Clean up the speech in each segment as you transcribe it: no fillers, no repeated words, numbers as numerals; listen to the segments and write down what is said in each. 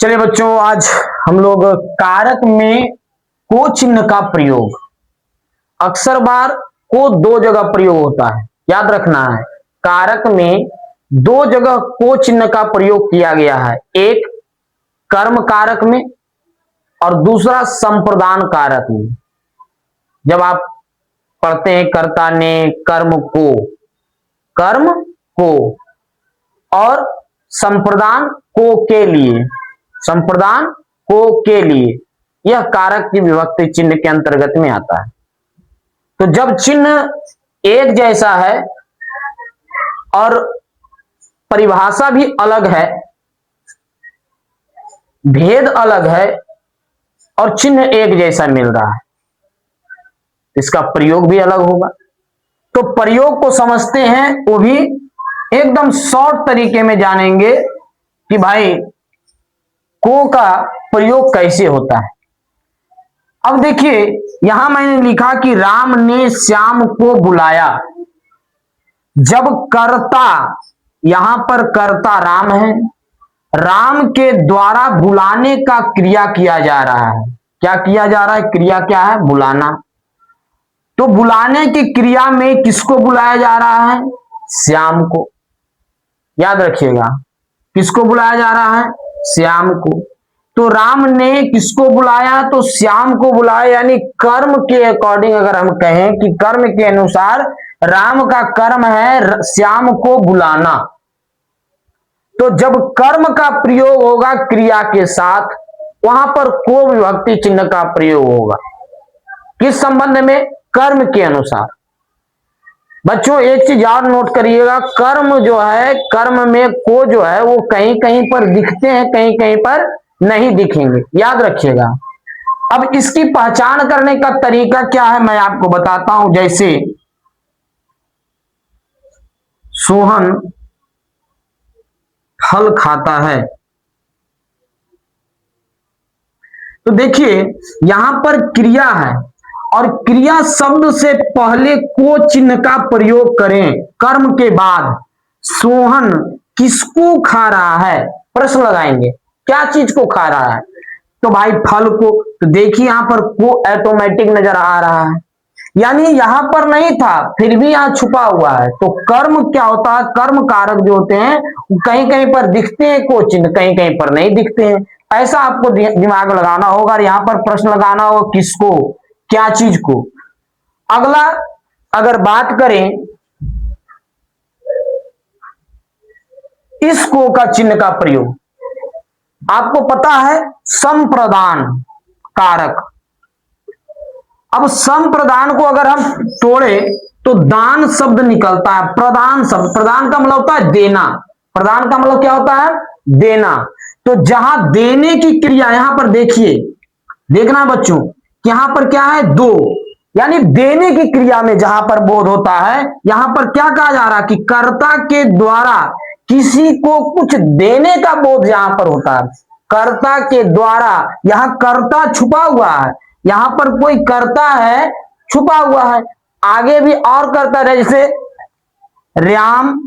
चलिए बच्चों, आज हम लोग कारक में को चिन्ह का प्रयोग। अक्सर बार को दो जगह प्रयोग होता है, याद रखना है। कारक में दो जगह को चिन्ह का प्रयोग किया गया है, एक कर्म कारक में और दूसरा संप्रदान कारक में। जब आप पढ़ते हैं कर्ता ने कर्म को और संप्रदान को के लिए, यह कारक की विभक्ति चिन्ह के अंतर्गत में आता है। तो जब चिन्ह एक जैसा है और परिभाषा भी अलग है, भेद अलग है और चिन्ह एक जैसा मिल रहा है, इसका प्रयोग भी अलग होगा। तो प्रयोग को समझते हैं, वो भी एकदम शॉर्ट तरीके में जानेंगे कि भाई को का प्रयोग कैसे होता है। अब देखिए, यहां मैंने लिखा कि राम ने श्याम को बुलाया। जब कर्ता, यहां पर कर्ता राम है, राम के द्वारा बुलाने का क्रिया किया जा रहा है। क्या किया जा रहा है? क्रिया क्या है? बुलाना। तो बुलाने की क्रिया में किसको बुलाया जा रहा है? श्याम को। याद रखिएगा, किसको बुलाया जा रहा है? श्याम को। तो राम ने किसको बुलाया? तो श्याम को बुलाया। यानी कर्म के अकॉर्डिंग अगर हम कहें कि कर्म के अनुसार राम का कर्म है श्याम को बुलाना, तो जब कर्म का प्रयोग होगा क्रिया के साथ, वहां पर को विभक्ति चिन्ह का प्रयोग होगा। किस संबंध में? कर्म के अनुसार। बच्चों एक चीज और नोट करिएगा, कर्म जो है, कर्म में को जो है वो कहीं कहीं पर दिखते हैं, कहीं कहीं पर नहीं दिखेंगे, याद रखिएगा। अब इसकी पहचान करने का तरीका क्या है मैं आपको बताता हूं। जैसे सोहन फल खाता है, तो देखिए यहां पर क्रिया है और क्रिया शब्द से पहले को चिन्ह का प्रयोग करें। कर्म के बाद सोहन किसको खा रहा है? प्रश्न लगाएंगे, क्या चीज को खा रहा है? तो भाई फल को। तो देखिए यहां पर को ऑटोमेटिक नजर आ रहा है, यानी यहां पर नहीं था फिर भी यहां छुपा हुआ है। तो कर्म क्या होता है? कर्म कारक जो होते हैं कहीं कहीं पर दिखते हैं को चिन्ह, कहीं कहीं पर नहीं दिखते हैं। ऐसा आपको दिमाग लगाना होगा और यहां पर प्रश्न लगाना होगा, किसको, क्या चीज को। अगला अगर बात करें इस को का चिन्ह का प्रयोग, आपको पता है संप्रदान कारक। अब संप्रदान को अगर हम तोड़े तो दान शब्द निकलता है, प्रदान शब्द। प्रदान का मतलब होता है देना, प्रदान का मतलब क्या होता है? देना। तो जहां देने की क्रिया, यहां पर देखिए, देखना बच्चों, यहां पर क्या है? दो, यानी देने की क्रिया में जहां पर बोध होता है, यहां पर क्या कहा जा रहा है कि कर्ता के द्वारा किसी को कुछ देने का बोध यहां पर होता है। कर्ता के द्वारा, यहां कर्ता छुपा हुआ है, यहां पर कोई कर्ता है छुपा हुआ है। आगे भी और कर्ता है, जैसे राम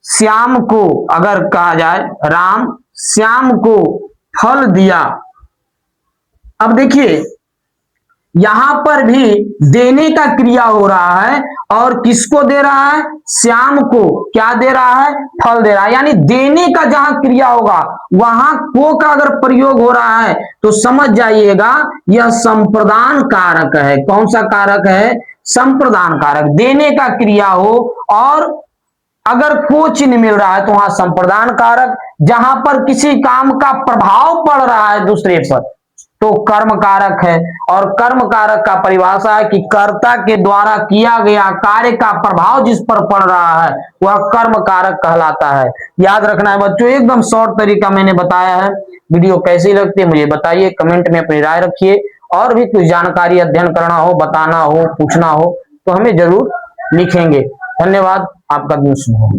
श्याम को, अगर कहा जाए राम श्याम को फल दिया। अब देखिए यहां पर भी देने का क्रिया हो रहा है और किसको दे रहा है? श्याम को क्या दे रहा है? फल दे रहा है। यानी देने का जहां क्रिया होगा वहां को का अगर प्रयोग हो रहा है तो समझ जाइएगा यह संप्रदान कारक है। कौन सा कारक है? संप्रदान कारक। देने का क्रिया हो और अगर को चिन्ह मिल रहा है तो वहां संप्रदान कारक। जहां पर किसी काम का प्रभाव पड़ रहा है दूसरे पर तो कर्म कारक है। और कर्म कारक का परिभाषा है कि कर्ता के द्वारा किया गया कार्य का प्रभाव जिस पर पड़ रहा है वह कर्म कारक कहलाता है। याद रखना है बच्चों, एकदम शॉर्ट तरीका मैंने बताया है। वीडियो कैसी लगती है मुझे बताइए, कमेंट में अपनी राय रखिए। और भी कुछ जानकारी अध्ययन करना हो, बताना हो, पूछना हो तो हमें जरूर लिखेंगे। धन्यवाद, आपका दिन शुभ हो।